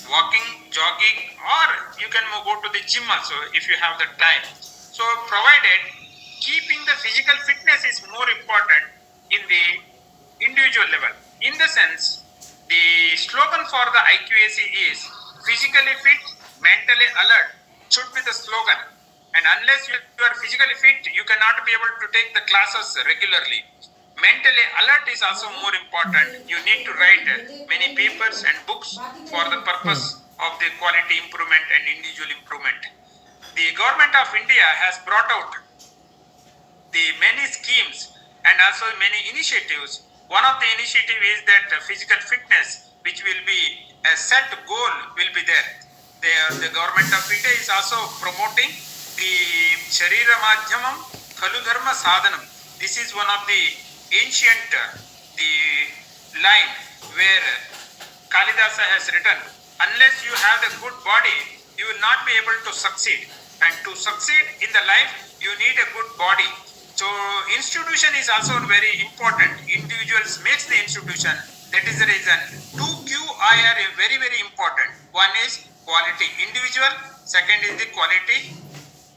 walking, jogging, or you can go to the gym also if you have the time. So provided keeping the physical fitness is more important in the individual level. In the sense, the slogan for the IQAC is physically fit, mentally alert should be the slogan. And unless you are physically fit, you cannot be able to take the classes regularly. Mentally alert is also more important. You need to write many papers and books for the purpose of the quality improvement and individual improvement. The government of India has brought out the many schemes and also many initiatives. One of the initiative is that physical fitness, which will be a set goal, will be there. The government of India is also promoting the Sharira Madhyamam Khalu Dharma Sadhanam. This is one of the ancient the line where Kalidasa has written, unless you have a good body, you will not be able to succeed. And to succeed in the life, you need a good body. So institution is also very important. Individuals makes the institution. That is the reason 2QI are very, very important. One is quality individual, second is the quality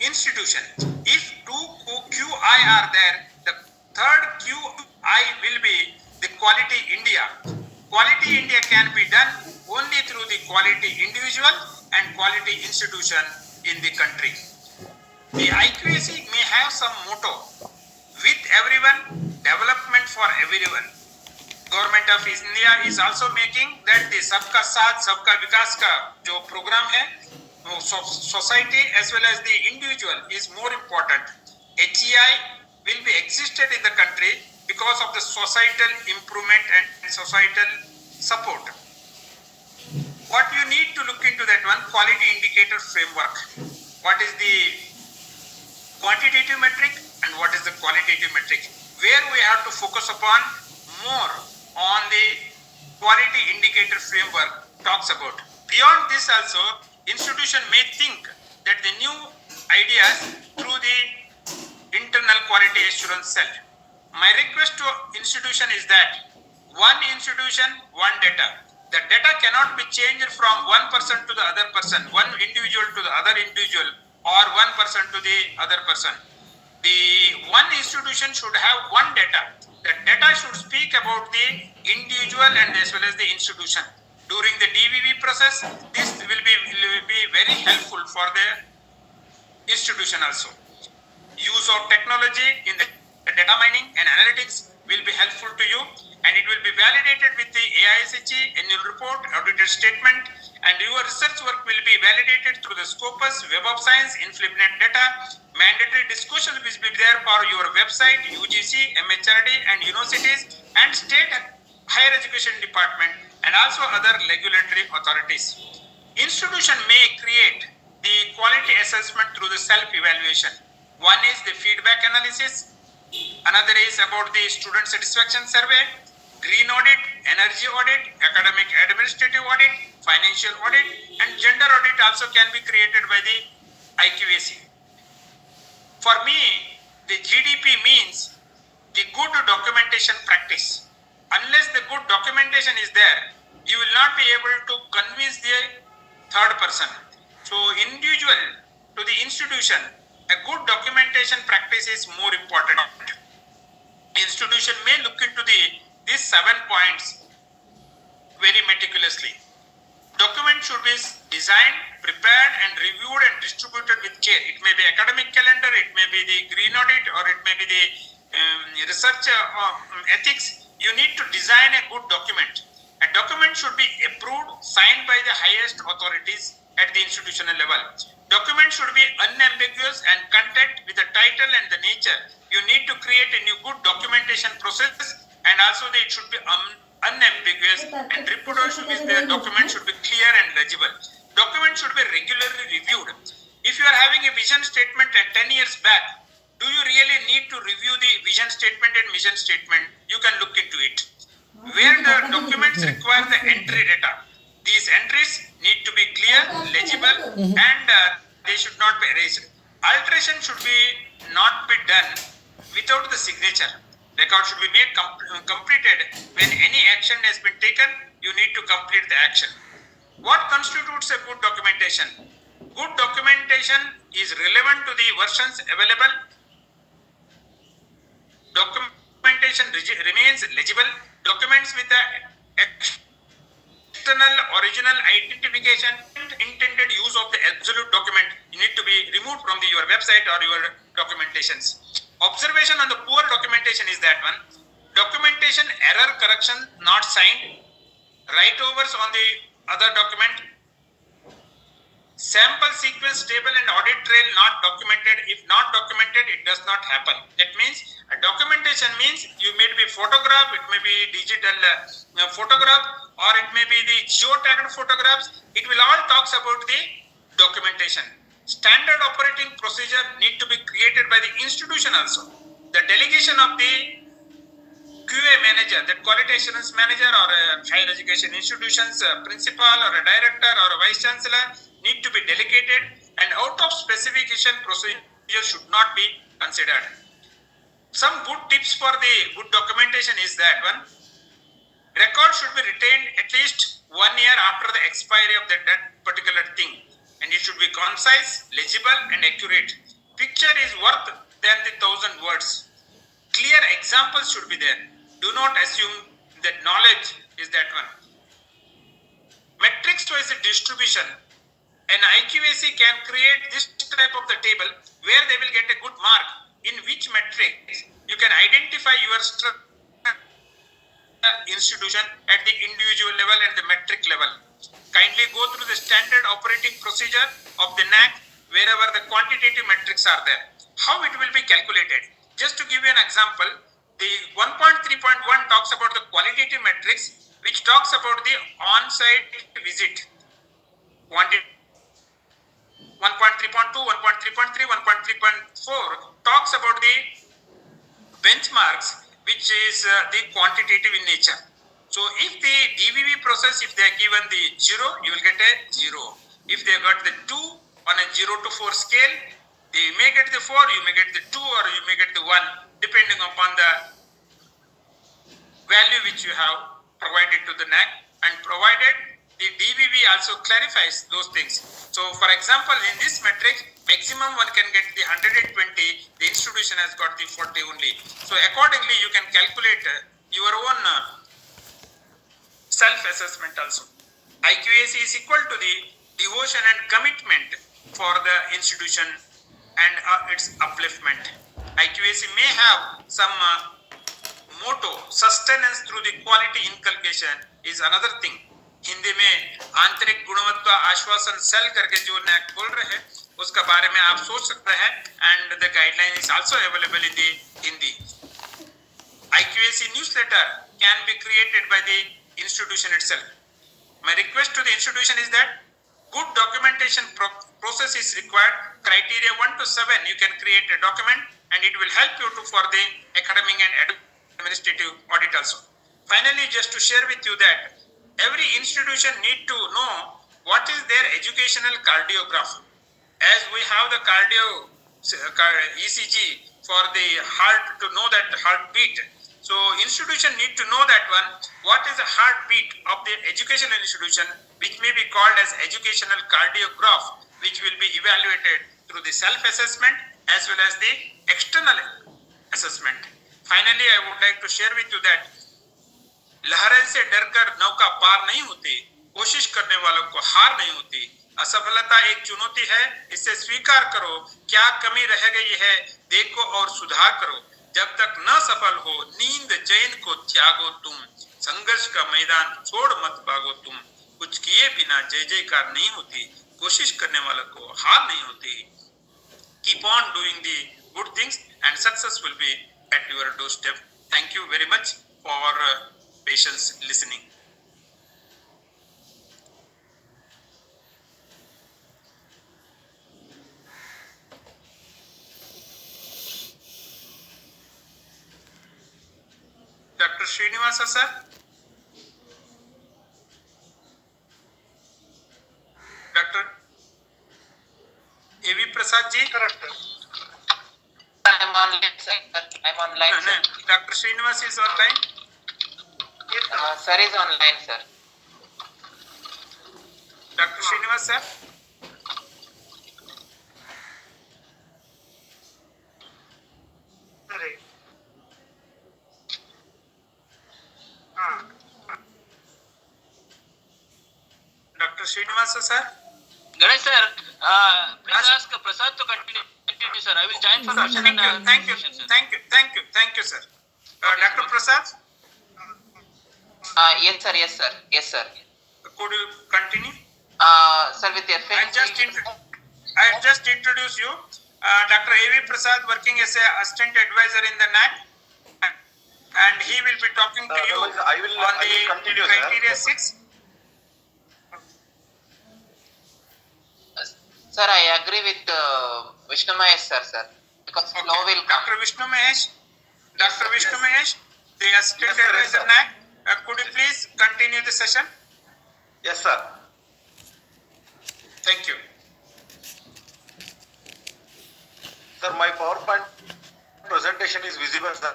institution. If 2QI are there, the third QI will be the quality India. Quality India can be done only through the quality individual and quality institution in the country. The IQAC may have some motto, with everyone, development for everyone. Government of India is also making that the सबका साथ सबका विकास का जो program है, society as well as the individual is more important. HEI will be existed in the country because of the societal improvement and societal support. What you need to look into that one, quality indicator framework. What is the quantitative metric and what is the qualitative metric? Where we have to focus upon more on the quality indicator framework talks about. Beyond this also, institution may think that the new ideas through the internal quality assurance cell. My request to institution is that one institution, one data. The data cannot be changed from one person to the other person, one individual to the other individual, or one person to the other person. The one institution should have one data. The data should speak about the individual and as well as the institution. During the DVV process, this will be very helpful for the institution also. Use of technology in the data mining and analytics will be helpful to you, and it will be validated with the AISHE annual report, audited statement, and your research work will be validated through the Scopus, Web of Science, InfluentNet data. Mandatory disclosure will be there for your website, UGC, MHRD, and universities, and state higher education department, and also other regulatory authorities. Institution may create the quality assessment through the self-evaluation. One is the feedback analysis, another is about the student satisfaction survey, green audit, energy audit, academic administrative audit, financial audit, and gender audit also can be created by the IQAC. For me, the GDP means the good documentation practice. Unless the good documentation is there, you will not be able to convince the third person. So individual to the institution, a good documentation practice is more important. Institution may look into these 7 points very meticulously. Document should be designed, prepared, and reviewed and distributed with care. It may be academic calendar, it may be the green audit, or it may be the research ethics. You need to design a good document. A document should be approved, signed by the highest authorities at the institutional level. Document should be unambiguous and content with the title and the nature. You need to create a new good documentation process, and also it should be unambiguous, and reproduction with the document should be clear and legible. Document should be regularly reviewed. If you are having a vision statement at 10 years back, do you really need to review the vision statement and mission statement? You can look into it. Where the documents require the entry data, these entries need to be clear, legible, and they should not be erased. Alteration should be not be done without the signature. Record should be made completed when any action has been taken. You need to complete the action. What constitutes a good documentation? Good documentation is relevant to the versions available. Documentation remains legible. Documents with the external original identification and intended use of the absolute document need to be removed from your website or your documentations. Observation on the poor documentation is that one. Documentation error correction not signed. Write overs on the other document. Sample sequence table and audit trail not documented. If not documented, it does not happen. That means a documentation means you may be photograph, it may be digital photograph, or it may be the geotagged photographs. It will all talks about the documentation. Standard operating procedure need to be created by the institution also. The delegation of the QA manager, that quality assurance manager or a higher education institution's principal or a director or a vice chancellor need to be delegated, and out of specification procedure should not be considered. Some good tips for the good documentation is that one, record should be retained at least 1 year after the expiry of that particular thing, and it should be concise, legible and accurate. Picture is worth than the 1,000 words. Clear examples should be there. Do not assume that knowledge is that one. Metrics wise distribution. An IQAC can create this type of the table where they will get a good mark. In which metrics you can identify your institution at the individual level and the metric level. Kindly go through the standard operating procedure of the NAAC wherever the quantitative metrics are there. How it will be calculated? Just to give you an example, the 1.3.1 talks about the qualitative metrics, which talks about the on-site visit. 1.3.2, 1.3.3, 1.3.4 talks about the benchmarks, which is the quantitative in nature. So if the DVV process, if they are given the 0, you will get a 0. If they got the 2 on a 0 to 4 scale, they may get the 4, you may get the 2, or you may get the 1, depending upon the value which you have provided to the NAAC, and provided the DVV also clarifies those things. So for example, in this metric, maximum one can get the 120, the institution has got the 40 only. So accordingly, you can calculate your own self-assessment also. IQAC is equal to the devotion and commitment for the institution and its upliftment. IQAC may have some motto, sustenance through the quality inculcation is another thing. Hindi में आंतरिक गुणवत्ता आश्वासन cell करके जो NAAC बोल रहे हैं, उसका बारे में आप सोच सकते हैं, and the guideline is also available in the Hindi. IQAC newsletter can be created by the institution itself. My request to the institution is that good documentation process is required. Criteria 1 to 7, you can create a document and it will help you to for the academic and administrative audit also. Finally, just to share with you that every institution need to know what is their educational cardiograph. As we have the cardio ECG for the heart to know that heartbeat. So institution need to know that one, what is the heartbeat of the educational institution, which may be called as educational cardiograph, which will be evaluated through the self-assessment as well as the external assessment. Finally, I would like to share with you that लहरें से डरकर नौका पार नहीं होती, कोशिश करने वालों को हार नहीं होती। असफलता एक चुनौती है, इसे स्वीकार करो। क्या कमी रह गई है, देखो और सुधार करो। जब तक न सफल हो, नींद चैन को त्यागो तुम। संघर्ष का मैदान छोड़ मत भागो तुम। कुछ किए बिना जय जयकार नहीं होती, कोशिश करने वालों को हार नहीं होती। Keep on doing the good things and success will be at your doorstep. Thank you very much for patience listening. Dr. Srinivasa sir. Dr. A.V. Prasad ji. Correct. I'm online, sir. I'm online, no, sir. Dr. Srinivasa is online. Sir is online, sir. Srinivas sir. Right. Dr. Srinivasa sir. Ganesh sir, please ask Prasad to continue, sir. I will join for question and Thank you, session, sir. thank you, sir. Dr. Prasad, Yes, sir. Yes, sir. Yes, sir. could you continue? Sir, with the I just introduce you, Dr. A.V. Prasad, working as a assistant advisor in the NAC, and he will be talking to you I will continue, criteria sir. 6. Sir, I agree with Vishnu Mahesh, sir. Because Okay. flow will come. Dr. Vishnu Mahesh, the assistant Yes, sir. advisor Yes, sir. NAC, could you please continue the session? Yes, sir. Thank you. Sir, my PowerPoint presentation is visible, sir.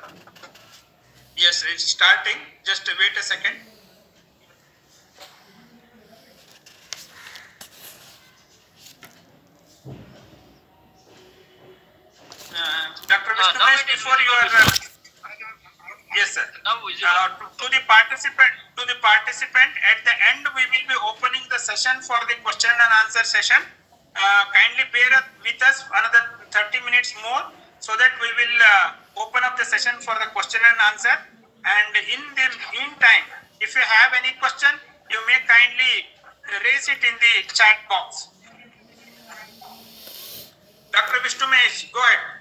Yes, it's starting. Just wait a second. Dr. Vishnu now Mahesh, it is before you are yes, sir. Now visible. To the participant, at the end we will be opening the session for the question and answer session. Kindly bear with us another 30 minutes more, so that we will open up the session for the question and answer. And in the meantime, if you have any question, you may kindly raise it in the chat box. Dr. Vishnu Mahesh, go ahead.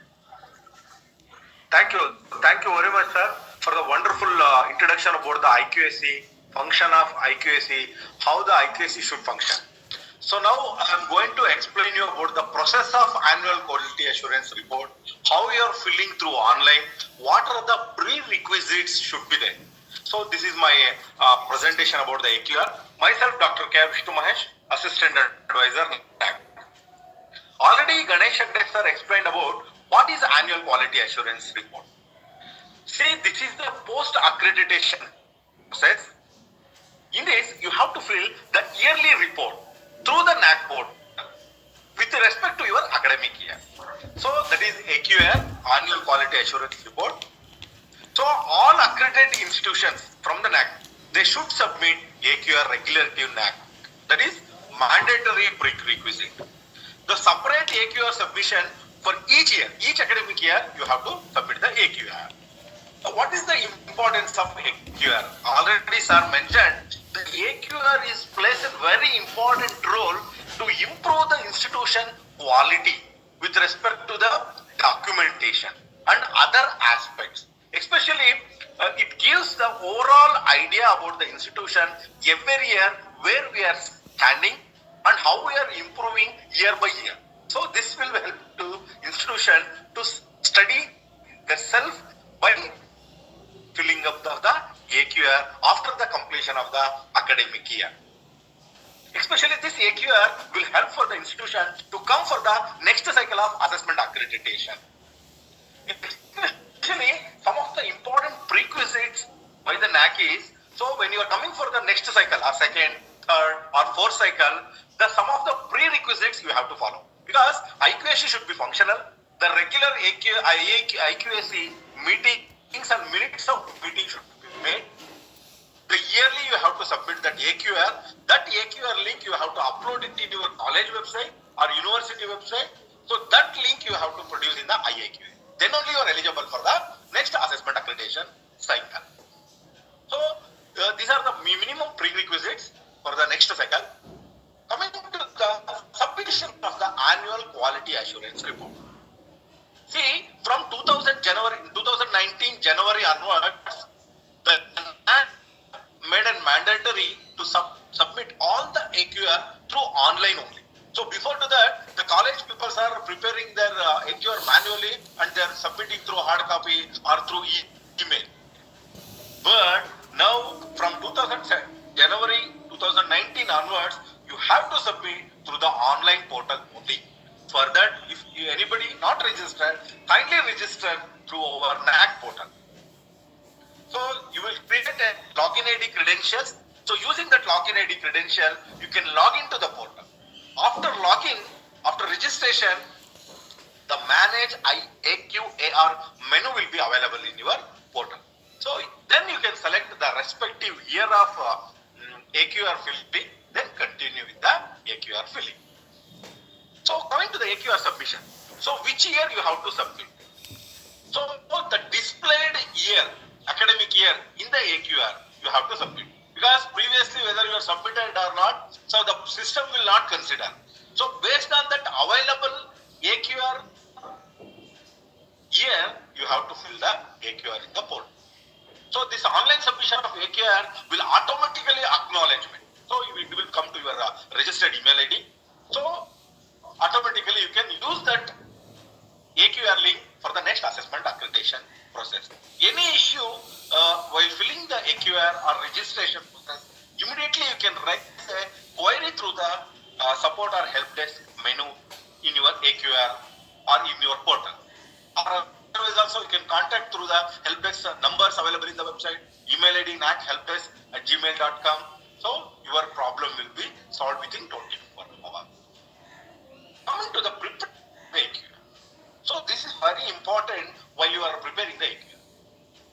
Thank you very much, sir, for the wonderful introduction about the IQAC, function of IQAC, how the IQAC should function. So now I am going to explain you about the process of annual quality assurance report, how you are filling through online, what are the prerequisites should be there. So this is my presentation about the AQR. Myself, Dr. K. Vishnu Mahesh, Assistant Advisor. Already Ganesh Agde sir explained about what is annual quality assurance report. See, this is the post accreditation process. In this, you have to fill the yearly report through the NAC board with respect to your academic year. So that is AQR, annual quality assurance report. So all accredited institutions from the NAC, they should submit AQR regularly to NAC. That is mandatory prerequisite. The separate AQR submission for each year, each academic year, you have to submit the AQR. What is the importance of AQR? Already sir mentioned, the AQR is plays a very important role to improve the institution quality with respect to the documentation and other aspects. Especially, it gives the overall idea about the institution every year, where we are standing and how we are improving year by year. So this will help to institution to study the self by filling up the AQR after the completion of the academic year. Especially this AQR will help for the institution to come for the next cycle of assessment accreditation. Especially some of the important prerequisites by the NAC is, so when you are coming for the next cycle or second, third or fourth cycle, some of the prerequisites you have to follow. Because IQAC should be functional, the regular IQAC meetings and minutes of meeting should be made. The yearly you have to submit that AQR. That AQR link you have to upload it in your college website or university website. So that link you have to produce in the IAQA. Then only you are eligible for the next assessment accreditation cycle. So these are the minimum prerequisites for the next cycle. Coming to the submission of the annual quality assurance report. See, from 2019 January onwards, the NAC made it mandatory to submit all the AQR through online only. So before to that, the college people are preparing their AQR manually and they are submitting through hard copy or through email. But now from January 2019 onwards, you have to submit through the online portal only. For that, if anybody not registered, kindly register through our NAC portal. So you will create a login ID credentials. So using that login ID credential, you can log into the portal. After login, after registration, the manage AQAR menu will be available in your portal. So then you can select the respective year of AQR filling, then continue with the AQR filling. So coming to the AQR submission. So which year you have to submit? So the displayed year, academic year in the AQR, you have to submit. Because previously whether you are submitted or not, so the system will not consider. So based on that available AQR year, you have to fill the AQR in the portal. So this online submission of AQR will automatically acknowledgement. So it will come to your registered email ID. So automatically you can use that AQR link for the next assessment accreditation process. Any issue while filling the AQR or registration process, immediately you can raise a query through the support or help desk menu in your AQR or in your portal. Or otherwise also you can contact through the help desk numbers available in the website, email ID nachelpdesk@gmail.com. So your problem will be solved within 24 hours. Coming to the prepared AQR. So this is very important while you are preparing the AQR.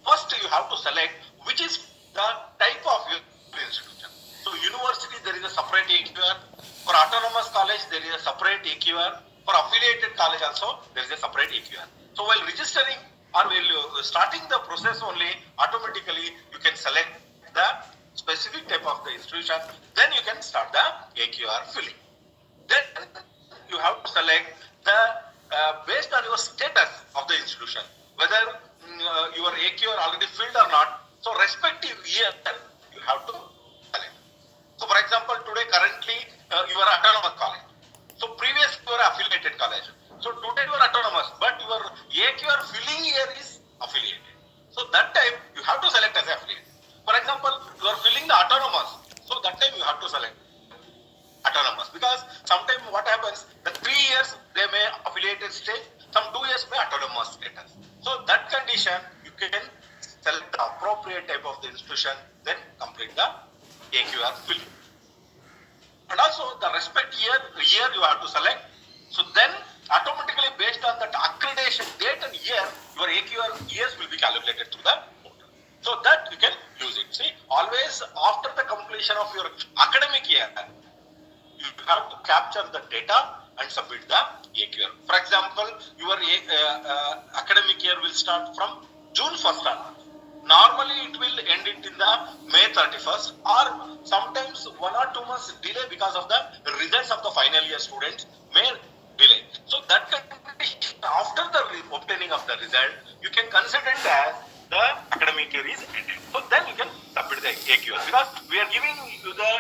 First you have to select which is the type of your institution. So university there is a separate AQR. For autonomous college there is a separate AQR. For affiliated college also there is a separate AQR. So while registering or while starting the process only, automatically you can select the specific type of the institution. Then you can start the AQR filling. Then you have to select the based on your status of the institution, whether your AQR already filled or not. So respective year you have to select. So for example, today currently you are autonomous college. So previous you are affiliated college. So today you are autonomous, but your AQR filling year is affiliated. So that time you have to select as affiliate. For example, you are filling the autonomous. So that time you have to select autonomous, because sometimes what happens, the 3 years they may affiliated stage, some 2 years may autonomous status. So that condition you can select the appropriate type of the institution, then complete the AQR filling. And also the respect year you have to select. So then automatically based on that accreditation date and year, your AQR years will be calculated through the portal. So that you can use it. See, always after the completion of your academic year, you have to capture the data and submit the AQR. For example, your academic year will start from June 1st onwards. Normally it will end it in the May 31st, or sometimes 1 or 2 months delay because of the results of the final year students may delay. So that condition, after the obtaining of the result, you can consider it as the academic year is ended. So then you can submit the AQR, because we are giving you the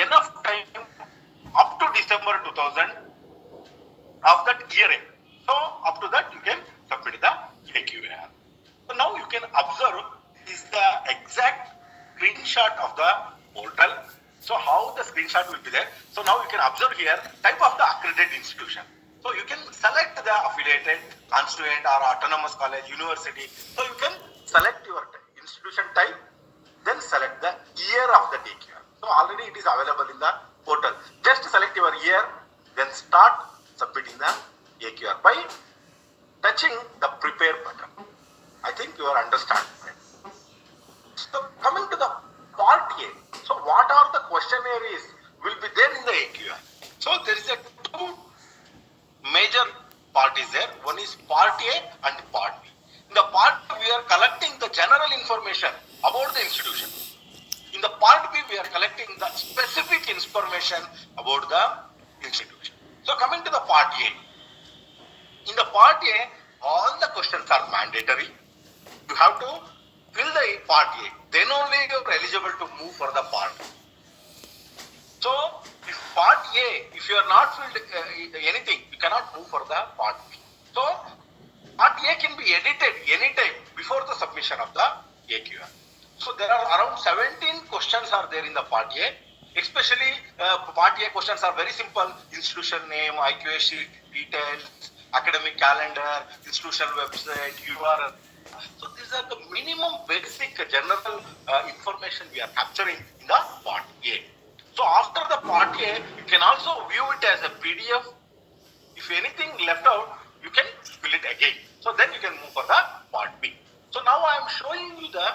enough time up to December 2000 of that year end. So up to that you can submit the AQR. So now you can observe is the exact screenshot of the portal. So how the screenshot will be there. So now you can observe here type of the accredited institution. So you can select the affiliated, constituent or autonomous college, university. So you can select your institution type, then select the year of the AQR. So already it is available in the portal. Just select your year, then start submitting the AQR by touching the prepare button. I think you are understanding. So coming to the part A. So what are the questionnaires will be there in the AQR? So there is a two major part is there. One is part A and part B. In the part A, we are collecting the general information about the institution. In the part B, we are collecting the specific information about the institution. So coming to the part A. In the part A, all the questions are mandatory. You have to fill the part A. Then only you are eligible to move for the part B. So if part A, if you are not filled anything, you cannot move for the part B. So part A can be edited anytime before the submission of the AQR. So there are around 17 questions are there in the part A. Especially part A questions are very simple. Institution name, IQAC details, academic calendar, institutional website, URL. So these are the minimum basic general information we are capturing in the part A. So after the part A, you can also view it as a PDF. If anything left out, you can fill it again. So then you can move for the part B. So now I am showing you the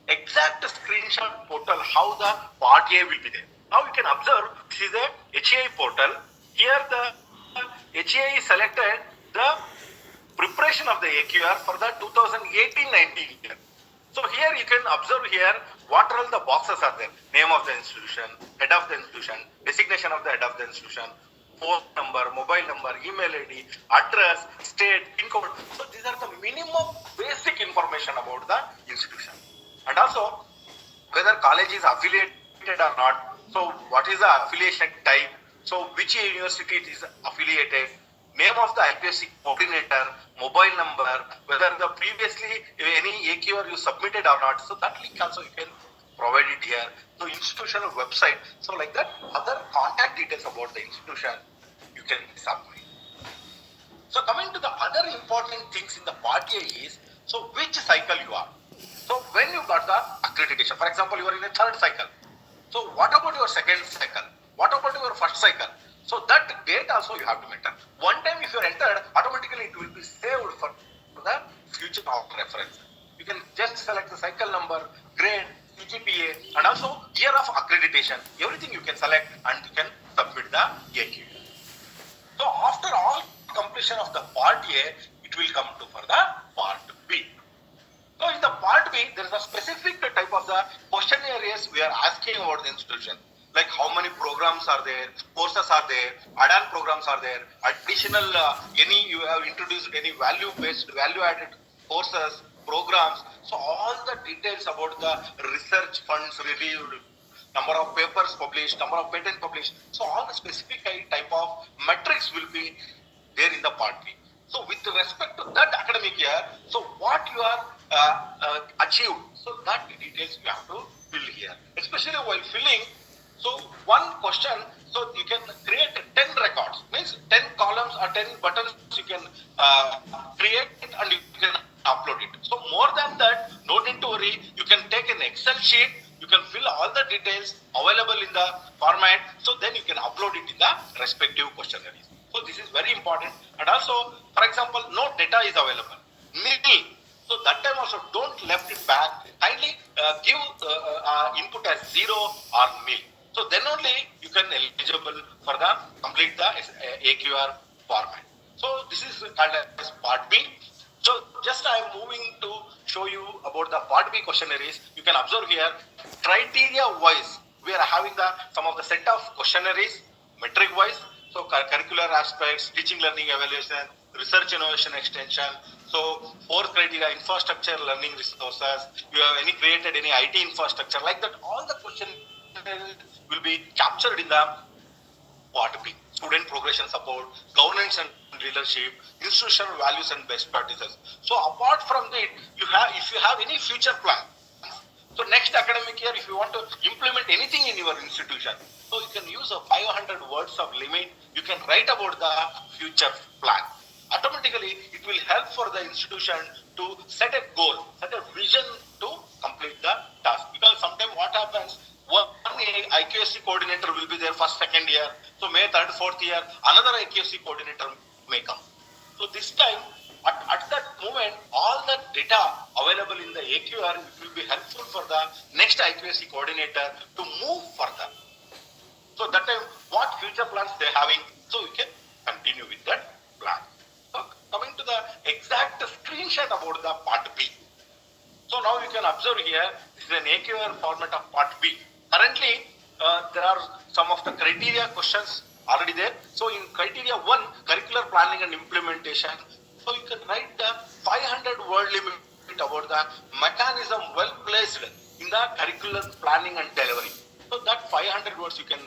exact screenshot portal how the part A will be there. Now you can observe this is a HAI portal. Here the HAI selected the preparation of the AQR for the 2018-19 year. So here you can observe here what all the boxes are there. Name of the institution, head of the institution, designation of the head of the institution, phone number, mobile number, email ID, address, state, PIN code. So these are the minimum basic information about the institution. And also whether college is affiliated or not. So what is the affiliation type? So which university it is affiliated? Name of the IPSC coordinator, mobile number, whether the previously any AQR you submitted or not. So that link also you can provide it here. So institutional website. So like that, other contact details about the institution you can submit. So coming to the other important things in the part A is, so which cycle you are. So when you got the accreditation, for example, you are in a third cycle. So what about your second cycle? What about your first cycle? So that date also you have to enter. One time if you are entered, automatically it will be saved for the future of reference. You can just select the cycle number, grade, CGPA, and also year of accreditation. Everything you can select and you can submit the AQ. So after all completion of the part A, it will come to for the part B. So in the part B, there is a specific type of the question areas we are asking about the institution. Like how many programs are there, courses are there, add-on programs are there, additional any you have introduced any value-based, value-added courses, programs. So all the details about the research funds reviewed, number of papers published, number of patents published. So all the specific type of metrics will be there in the part B. So with respect to that academic year, so what you are achieved, so that details you have to fill here. Especially while filling, so one question, so you can create 10 records, means 10 columns or 10 buttons you can create and you can upload it. So more than that, no need to worry, you can take an Excel sheet, you can fill all the details available in the format, so then you can upload it in the respective questionnaires. So this is very important. And also, for example, no data is available, nil. So that time also don't left it back, kindly give input as 0 or nil. So then only you can eligible for the complete the AQR format. So this is called as part B. So just I am moving to show you about the part B questionnaires. You can observe here criteria wise we are having the some of the set of questionnaires metric wise. So curricular aspects, teaching learning evaluation, research innovation extension. So fourth criteria infrastructure learning resources. You have any created any IT infrastructure like that. All the questions will be captured in the part B. Student progression support, governance and leadership, institutional values and best practices. So apart from that, if you have any future plan, so next academic year, if you want to implement anything in your institution, so you can use a 500 words of limit. You can write about the future plan. Automatically, it will help for the institution to set a goal, set a vision to complete the task. Because sometimes what happens, one IQSC coordinator will be there first, second year. So May, third, fourth year, another IQSC coordinator may come. So this time, at that moment, all the data available in the AQR will be helpful for the next IQSC coordinator to move further. So that time, what future plans they are having, so we can continue with that plan. So coming to the exact screenshot about the part B. So now you can observe here, this is an AQR format of part B. Currently, there are some of the criteria questions already there. So in criteria 1, curricular planning and implementation. So you can write the 500 word limit about the mechanism well placed in the curricular planning and delivery. So that 500 words you can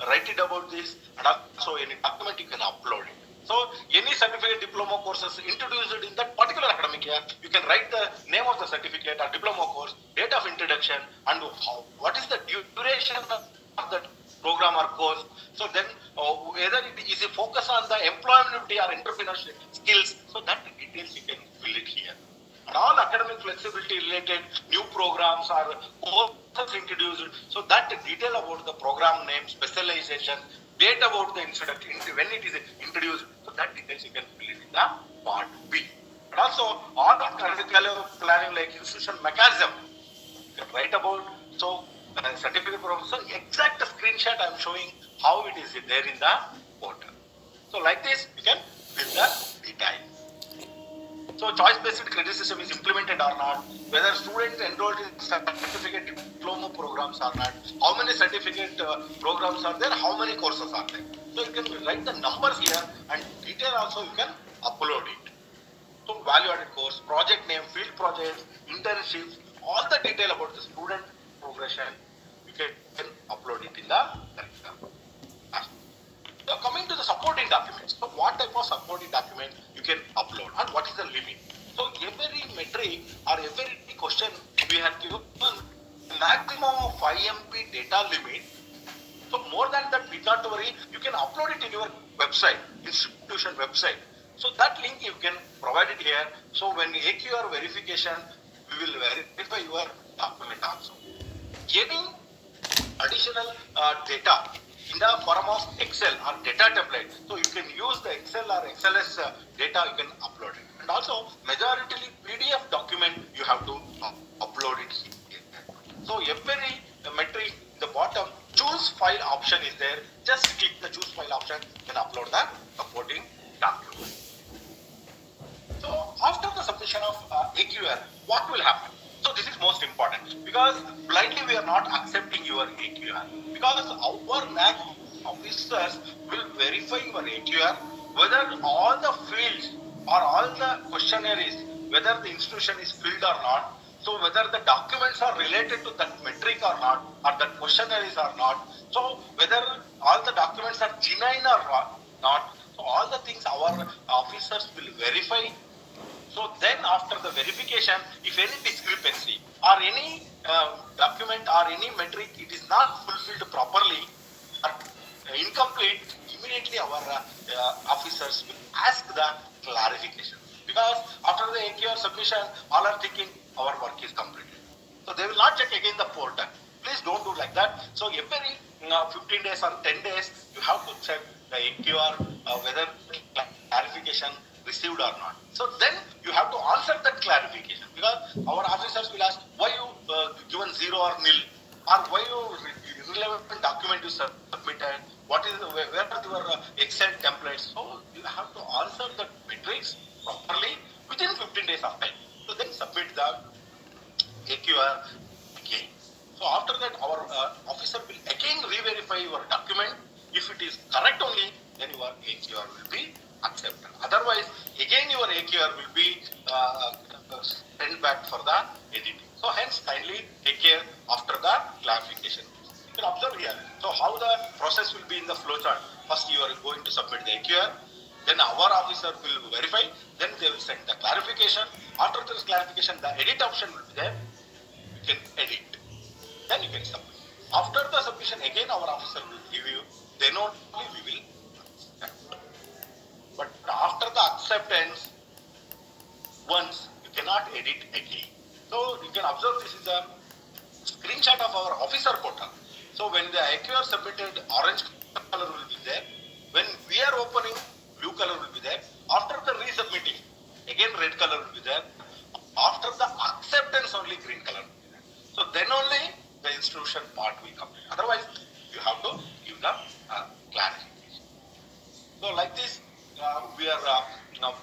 write it about this, and also any document you can upload it. So any certificate diploma courses introduced in that particular academic year, you can write the name of the certificate or diploma course, date of introduction, and what is the duration of that program or course. So then whether it is a focus on the employability or entrepreneurship skills, so that details you can fill it here. And all academic flexibility related new programs or introduced. So that detail about the program name, specialization, date about the introduction, when it is introduced. So that details you can fill it in the part B. And also all the curricular planning like institution mechanism, you can write about. So certificate program. So exact screenshot I am showing how it is there in the portal. So like this, you can fill the detail. So choice-based credit system is implemented or not, whether students enrolled in certificate diploma programs or not, how many certificate programs are there, how many courses are there. So you can write the numbers here and detail also you can upload it. So value-added course, project name, field projects, internships, all the detail about the student progression, you can upload it in the curriculum. Now coming to the supporting documents. So what type of supporting document you can upload and what is the limit? So every metric or every question we have given maximum of 5 MB data limit. So more than that, need not worry, you can upload it in your website, institution website. So that link you can provide it here. So when AQR verification, we will verify your document also. Any additional data in the form of Excel or data template. So you can use the Excel or XLS data, you can upload it. And also majority PDF document you have to upload it here. So every metric in the bottom, choose file option is there. Just click the choose file option, you can upload the supporting document. So after the submission of AQR, what will happen? So this is most important because blindly we are not accepting your AQR because our NAC officers will verify your AQR whether all the fields or all the questionnaires, whether the institution is filled or not. So whether the documents are related to that metric or not, or that questionnaires or not. So whether all the documents are genuine or not. So all the things our officers will verify. So then after the verification, if any discrepancy or any document or any metric it is not fulfilled properly or incomplete, immediately our officers will ask the clarification. Because after the AQR submission, all are thinking our work is completed. So they will not check again the portal. Please don't do like that. So every 15 days or 10 days, you have to check the AQR whether clarification received or not. So then you have to answer that clarification because our officers will ask why you given 0 or nil or why you irrelevant document you submitted, what is where are your Excel templates. So you have to answer the metrics properly within 15 days of time. So then submit the AQR again. So after that our officer will again re-verify your document. If it is correct only, then your AQR will be accepted. Otherwise, again your AQR will be sent back for the editing. So hence, kindly take care after the clarification. You can observe here. So how the process will be in the flowchart. First, you are going to submit the AQR. Then our officer will verify. Then they will send the clarification. After this clarification, the edit option will be there. You can edit. Then you can submit. After the submission, again our officer will review. Then only we will accept. But after the acceptance, once you cannot edit again. So you can observe this is a screenshot of our officer portal. So when the AQR submitted, orange color will be there. When we are opening, blue color will be there. After the resubmitting, again red color will be there. After the acceptance, only green color will be there. So then only the institution part will complete. Otherwise, you have to give the clarification. So like this, we are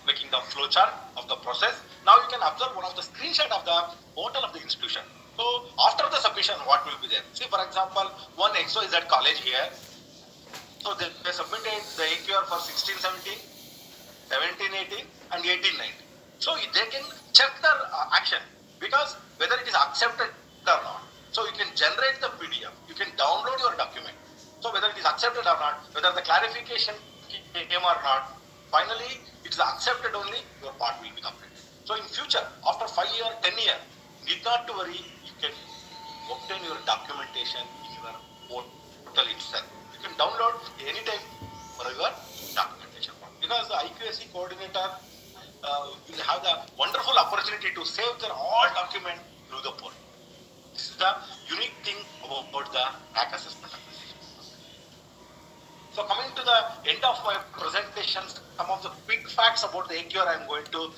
making the flow chart of the process. Now you can observe one of the screenshot of the portal of the institution. So after the submission, what will be there? See, for example, one XYZ college here. So they submitted the AQR for 16, 17, 17, 18 and 18, 19. So they can check the action because whether it is accepted or not. So you can generate the PDF. You can download your document. So whether it is accepted or not, whether the clarification came or not, finally it is accepted only, your part will be completed. So in future, after 5 years, 10 years, need not to worry, you can obtain your documentation in your portal itself. You can download anytime for your documentation. Because the IQAC coordinator will have the wonderful opportunity to save their all document through the portal. This is the unique about the NAC assessment. So coming to the end of my presentation, some of the quick facts about the AQR, I am going to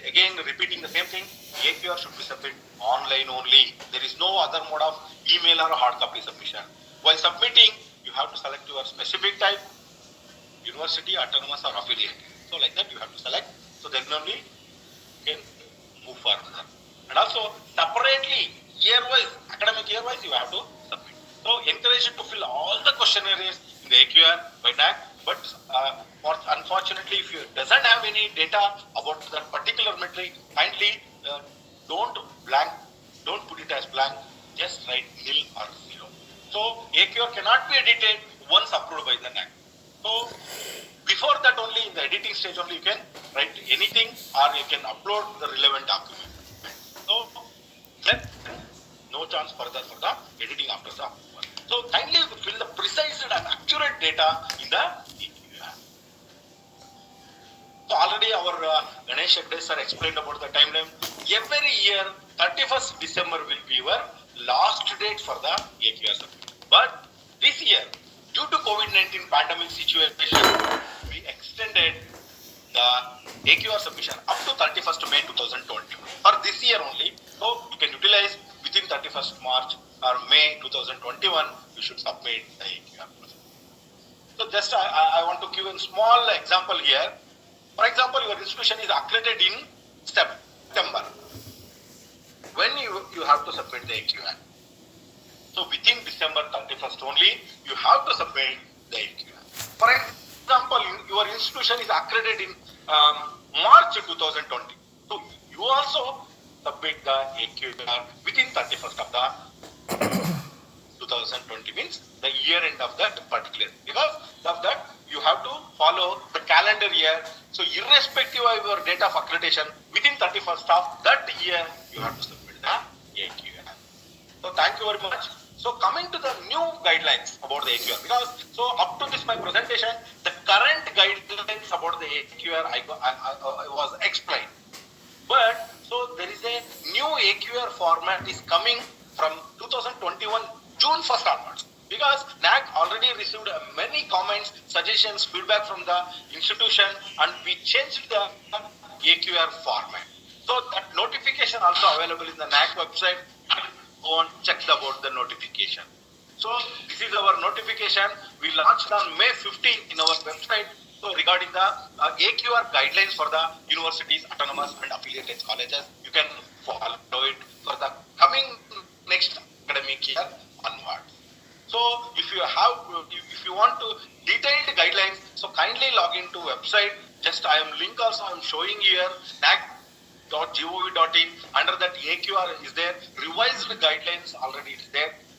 again repeating the same thing. AQR should be submitted online only. There is no other mode of email or hard copy submission. While submitting, you have to select your specific type, university, autonomous or affiliate. So like that you have to select. So then only you can move further. And also separately, year-wise, academic year-wise, you have to submit. So encourage you to fill all the questionnaires in the AQR by NAC. But unfortunately, if you doesn't have any data about that particular metric, kindly don't put it as blank. Just write nil or zero. So AQR cannot be edited once approved by the NAC. So before that only, in the editing stage only, you can write anything or you can upload the relevant document. So then no chance further for the editing after the approval. So kindly fill the precise and accurate data in the AQR. So already our Ganesh Hegde sir explained about the timeline. Every year 31st December will be your last date for the AQR submission. But this year, due to COVID-19 pandemic situation, we extended the AQR submission up to 31st May 2020 for this year only. So you can utilize within 31st March or May 2021, you should submit the AQR. So just I want to give a small example here. For example, your institution is accredited in September. When you have to submit the AQR. So within December 31st only, you have to submit the AQR. For example, your institution is accredited in March 2020. So you also submit the AQR within 31st of the 2020, means the year end of that particular. Because of that, you have to follow the calendar year. So irrespective of your date of accreditation, within 31st of that year, you have to submit the AQR. So thank you very much. So coming to the new guidelines about the AQR, because so up to this my presentation, the current guidelines about the AQR I was explained. But so there is a new AQR format is coming from 2021 June 1st onwards. Because NAC already received many comments, suggestions, feedback from the institution, and we changed the AQR format. So that notification also available in the NAC website. Go and check about the notification. So this is our notification. We launched on May 15 in our website. So regarding the AQR guidelines for the universities, autonomous and affiliated colleges, you can follow it for the coming next academic year onwards. So if you want to detailed guidelines, so kindly log into website. Just I am link also I am showing here NAC.gov.in. Under that AQR is there, revised guidelines already is there.